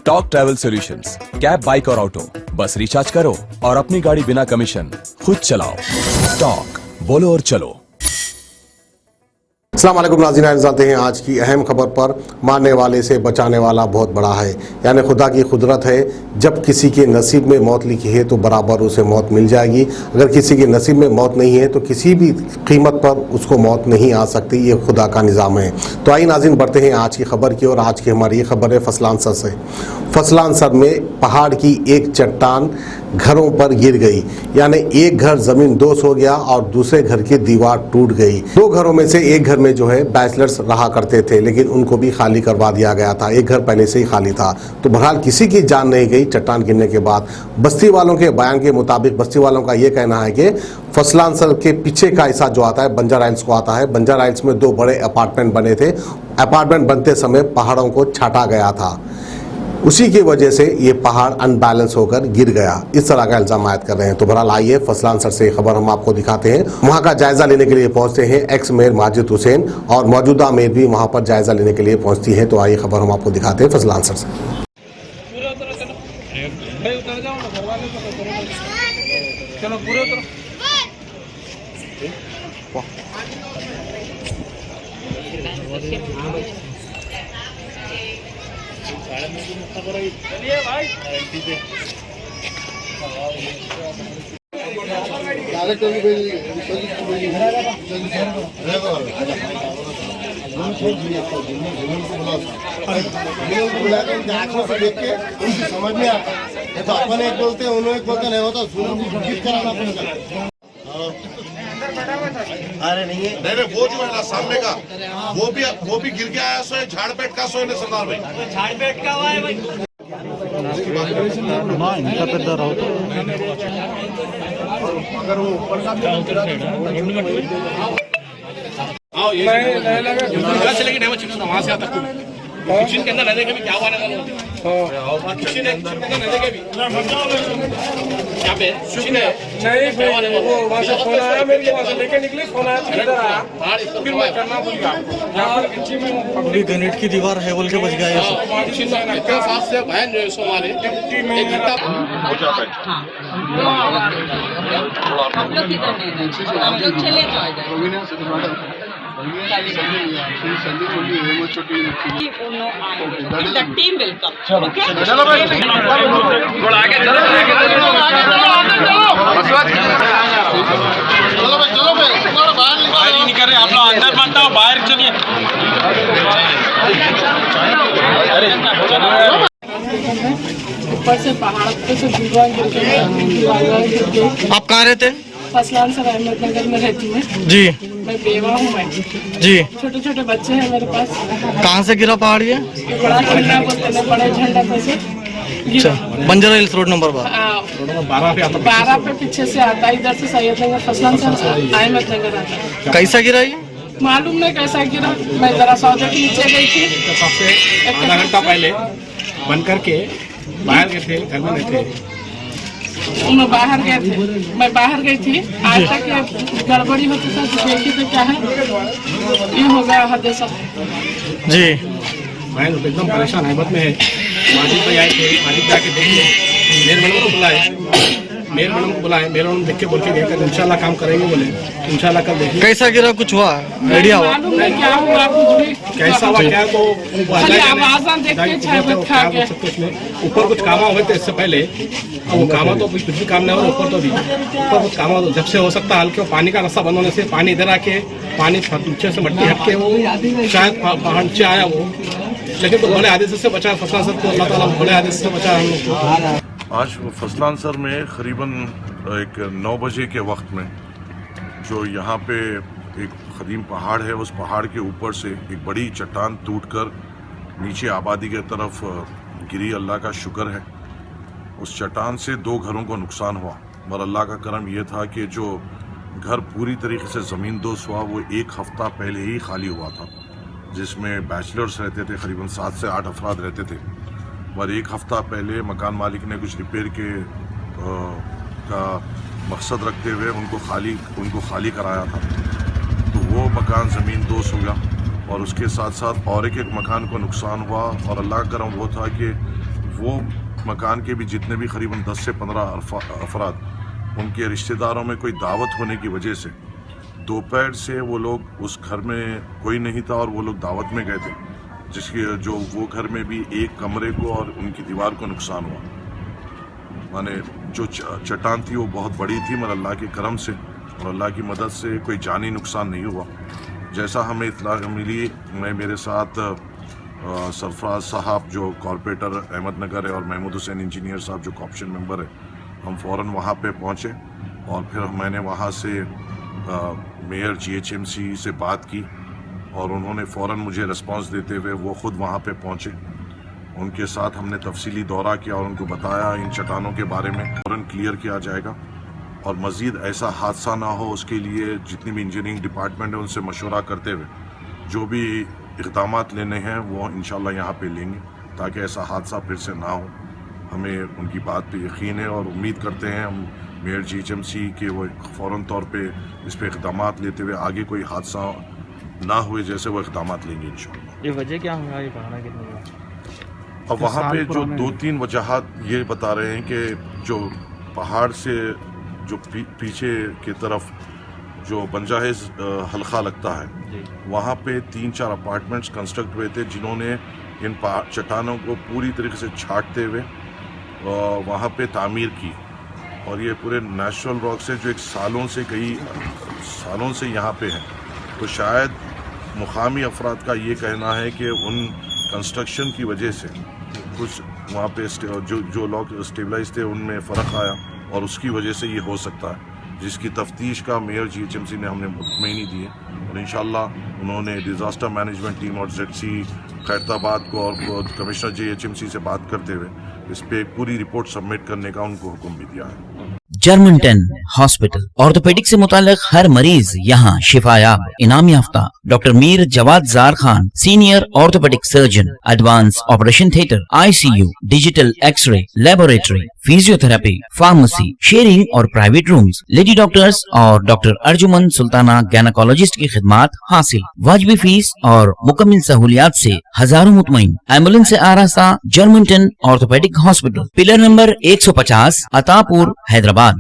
Talk travel solutions, cab, bike और auto, बस recharge करो और अपनी गाड़ी बिना कमीशन खुद चलाओ। टॉक, बोलो और चलो। अस्सलाम वालेकुम नाज़रीन, आइए जानते हैं आज की अहम खबर पर। मारने वाले से बचाने वाला बहुत बड़ा है, यानी खुदा की कुदरत है। जब किसी के नसीब में मौत लिखी है तो बराबर उसे मौत मिल जाएगी। अगर किसी के नसीब में मौत नहीं है तो किसी भी कीमत पर उसको मौत नहीं आ सकती। ये खुदा का निज़ाम है। तो आइए नाज़रीन, बढ़ते हैं आज की खबर की। और आज की हमारी ये खबर है फसलांसर से। फसलांसर में पहाड़ की एक चट्टान घरों पर गिर गई, यानी एक घर ज़मीन दोष हो गया और दूसरे घर की दीवार टूट गई। दो घरों में से एक घर में जो है बैचलर्स रहा करते थे, लेकिन उनको भी खाली करवा दिया गया था। एक घर पहले से ही खाली था। तो बहरहाल किसी की जान नहीं गई चट्टान गिरने के बाद। बस्ती वालों के बयान के मुताबिक बस्ती वालों का ये कहना है कि फसलांसर के पीछे का हिस्सा जो आता है बंजर आइल्स को आता है। बंजर आइल्स में दो बड़े अपार्टमेंट बने थे। अपार्टमेंट बनते समय पहाड़ों को छाटा गया था, उसी की वजह से ये पहाड़ अनबैलेंस होकर गिर गया। इस तरह का इल्जाम आयद कर रहे हैं। तो बहरहाल आइए फसलांसर से खबर हम आपको दिखाते हैं। वहां का जायजा लेने के लिए पहुंचते हैं एक्स मेयर माजिद हुसैन, और मौजूदा मेयर भी वहां पर जायजा लेने के लिए पहुंचती है। तो आइए खबर हम आपको दिखाते हैं फसलांसर से। आँखों से देख के उनकी समझ में आता है। तो अपन एक बोलते हैं, उन्होंने एक बोलते नहीं होता, सुनो गीत कराना पड़ेगा। अरे नहीं है, नहीं वो जो है ना सामने का वो भी गिर गया है। सो झाड़ पेट का सोए सरदार भाई, झाड़ पेट का हुआ है भाई। इनका पेद्दा रहो तो अगर वो ऊपर का वहाँ से आता किचन के अंदर रहने के भी क्या हुआ ना किचन है, किचन के अंदर रहने के भी यहाँ पे किचन है नहीं। वो वहाँ से फोन आया मेरे को, वहाँ से लेके निकले, फोन आया फिर इधर आया, फिर मैं करना भूल गया। यहाँ पर किचन में अभी ग्रेनेड की दीवार है बोल के बच गया ये सब। किचन में इतना फास्ट से भयन जो है सो हमारे एक घंटा हो जाता है। हम लोग किधर नहीं, हम लोग चले जाओ। The team will come. Okay? चलो भाई, थोड़ा आगे चलो बाहर ही नहीं कर रहे आप लोग, अंदर मत आओ, बाहर चलिए। ऊपर से पहाड़ पे से दीवार गिर गई। आप कहाँ रहते हैं? फसलांसर अहमदनगर में रहती हूँ जी। मैं बेवा हूँ। मैं जी। छोटे छोटे बच्चे हैं मेरे पास। कहाँ से गिरा पहाड़ ये? बड़ा झंडा बोलते हैं, बड़े झंडा पे से गिरा। बंजर हिल्स रोड नंबर 12 पे पीछे से आता है, इधर से सैयदनगर फसलांसर से अहमदनगर आता है। कैसा गिरा ये? मालूम नहीं कैसा गिरा। मैं जरा सौदे के नीचे गई थी, सबसे आधा घंटा पहले बंद करके बाहर गए थे, घर में नहीं थे। मैं बाहर गए थे, मैं बाहर गई थी। आज तक गड़बड़ी होती था तो देखी तो क्या है ये हो गया हद सब। जी। मैं एकदम परेशान हालत में है। माजिद भाई आए थे, माजिद भाई आके देखे, मेरे मैडम को बुलाए, मेरे मैडम को बुलाए, मेरे मैडम देख के बोल के गए इंशाल्लाह काम करेंगे, बोले इंशाल्लाह कल देखिए। कैसा गिरा, कुछ हुआ आइडिया हुआ? मालूम नहीं क्या हुआ, कुछ भी कैसा हुआ क्या तो आवाज़ देख के क्या बोल सकते उसमें। ऊपर कुछ कामा हुए थे इससे पहले, वो कामा तो कुछ भी काम नहीं हो रहा। ऊपर तो भी ऊपर कुछ कामा जब से हो सकता है हल्के पानी का रास्ता बंद होने से पानी इधर आके पानी नीचे से मट्टी हट के वो शायद पहाड़ नीचे आया वो, लेकिन तो बड़े हादसे से बचा फसलांसर को, अल्लाह ताला बड़े हादसे से बचा हम लोग को। आज फसलांसर में करीबन एक 9 बजे के वक्त में जो यहाँ पे एक कदीम पहाड़ है, उस पहाड़ के ऊपर से एक बड़ी चट्टान टूटकर नीचे आबादी के तरफ गिरी। अल्लाह का शुक्र है उस चट्टान से 2 घरों को नुकसान हुआ, और अल्लाह का करम यह था कि जो घर पूरी तरीके से ज़मीन दोस्त हुआ वो 1 हफ़्ता पहले ही खाली हुआ था, जिसमें बैचलर्स रहते थे, करीबन 7 से 8 अफराद रहते थे। और 1 हफ़्ता पहले मकान मालिक ने कुछ रिपेयर के का मकसद रखते हुए उनको खाली कराया था। तो वो मकान ज़मीन दोस्त हो गया और उसके साथ साथ और एक मकान को नुकसान हुआ। और अल्लाह का करम वो था कि वो मकान के भी जितने भी करीबन 10 से 15 अफराद, उनके रिश्तेदारों में कोई दावत होने की वजह से दोपहर से वो लोग उस घर में कोई नहीं था और वो लोग दावत में गए थे, जिसके जो वो घर में भी एक कमरे को और उनकी दीवार को नुकसान हुआ। माने जो चट्टान थी वो बहुत बड़ी थी, मगर अल्लाह के करम से और अल्लाह की मदद से कोई जानी नुकसान नहीं हुआ। जैसा हमें इत्तला मिली, मेरे साथ सरफराज साहब जो कॉरपोरेटर अहमदनगर है और महमूद हुसैन इंजीनियर साहब जो कॉर्पोरेशन मेंबर है, हम फ़ौरन वहाँ पे पहुँचे और फिर मैंने वहाँ से मेयर GHMC से बात की और उन्होंने फ़ौरन मुझे रिस्पांस देते हुए वो ख़ुद वहाँ पे पहुँचे। उनके साथ हमने तफसीली दौरा किया और उनको बताया इन चट्टानों के बारे में, फ़ौरन क्लियर किया जाएगा और मज़ीद ऐसा हादसा ना हो उसके लिए जितनी भी इंजीनियरिंग डिपार्टमेंट है उनसे मशवरा करते हुए जो भी इक़दामात लेने हैं वो इंशाल्लाह यहाँ पे लेंगे ताकि ऐसा हादसा फिर से ना हो। हमें उनकी बात पे यकीन है और उम्मीद करते हैं हम मेयर GHMC के वो फ़ौरन तौर पे इस पे इक़दामात लेते हुए आगे कोई हादसा ना हुए जैसे वो इक़दामात लेंगे इंशाल्लाह। ये वजह क्या होगा ये पहाड़ा गिरने का? अब वहाँ पे जो 2-3 वजहात ये बता रहे हैं कि जो पहाड़ से जो पीछे की तरफ जो बंजाहेज हल्का लगता है वहाँ पे 3-4 अपार्टमेंट्स कंस्ट्रक्ट हुए थे जिन्होंने इन चट्टानों को पूरी तरीके से छाटते हुए वहाँ पे तामीर की और ये पूरे नेचुरल रॉक से जो एक कई सालों से यहाँ पे हैं, तो शायद मुकामी अफराद का ये कहना है कि उन कंस्ट्रक्शन की वजह से कुछ वहाँ पे जो लोग स्टेबलाइज थे उनमें फ़र्क आया और उसकी वजह से ये हो सकता है, जिसकी तफ्तीश का मेयर GHMC ने हमने मुतमईनी दी है और इंशाल्लाह उन्होंने डिज़ास्टर मैनेजमेंट टीम और ZC खैरताबाद को और कमिश्नर GHMC से बात करते हुए इस पे पूरी रिपोर्ट सबमिट करने का उनको हुक्म भी दिया है। जर्मनटन हॉस्पिटल ऑर्थोपेडिक से मुताल्लिक हर मरीज यहाँ शिफायाब। इनाम याफ्ता doctor Mir Jawad Zar Khan, senior orthopaedic surgeon, advance operation theatre, ICU, digital x-ray, laboratory, physiotherapy, pharmacy, sharing और प्राइवेट रूम्स, लेडी डॉक्टर्स और डॉक्टर अर्जुमन सुल्ताना गैनाकोलॉजिस्ट की खिदमात हासिल। वाजिबी फीस और मुकम्मल सहूलियात से हजारों मुतमईन। एम्बुलेंस से आरास्ता Germanton orthopaedic hospital, pillar number 150, Attapur, Hyderabad.